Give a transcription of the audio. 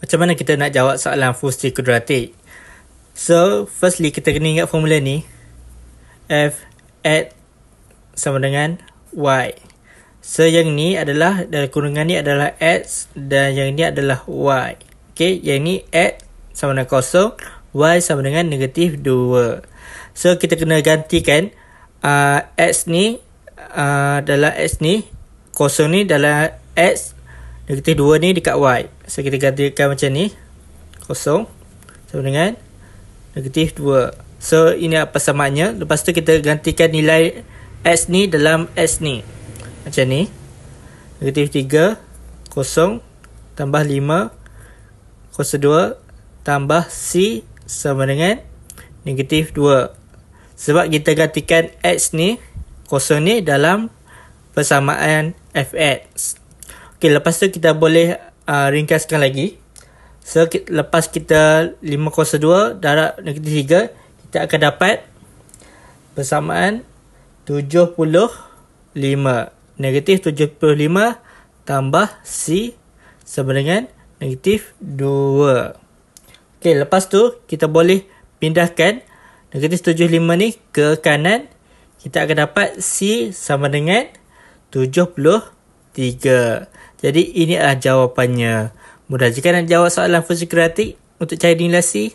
Macam mana kita nak jawab soalan fungsi kuadratik? So, firstly kita kena ingat formula ni. F at sama dengan Y. So, yang ni adalah, dalam kurungan ni adalah X dan yang ni adalah Y. Okay, yang ni X sama dengan kosong, Y sama dengan negatif 2. So, kita kena gantikan X ni dalam X ni, kosong ni dalam X, negatif 2 ni dekat Y. So, kita gantikan macam ni. Kosong sama dengan negatif 2. So, ini apa samaannya. Lepas tu kita gantikan nilai X ni dalam X ni. Macam ni. Negatif 3, kosong, tambah 5, kosong 2, tambah C sama dengan negatif 2. Sebab kita gantikan X ni, kosong ni dalam persamaan Fx. Okey, lepas tu kita boleh ringkaskan lagi. So, lepas kita 502 darab negatif 3, kita akan dapat persamaan 75. Negatif 75 tambah C sama dengan negatif 2. Okey, lepas tu kita boleh pindahkan negatif 75 ni ke kanan. Kita akan dapat C sama dengan 73. Jadi ini adalah jawapannya. Mudah jika nak jawab soalan fungsi kuadratik untuk cari nilai C.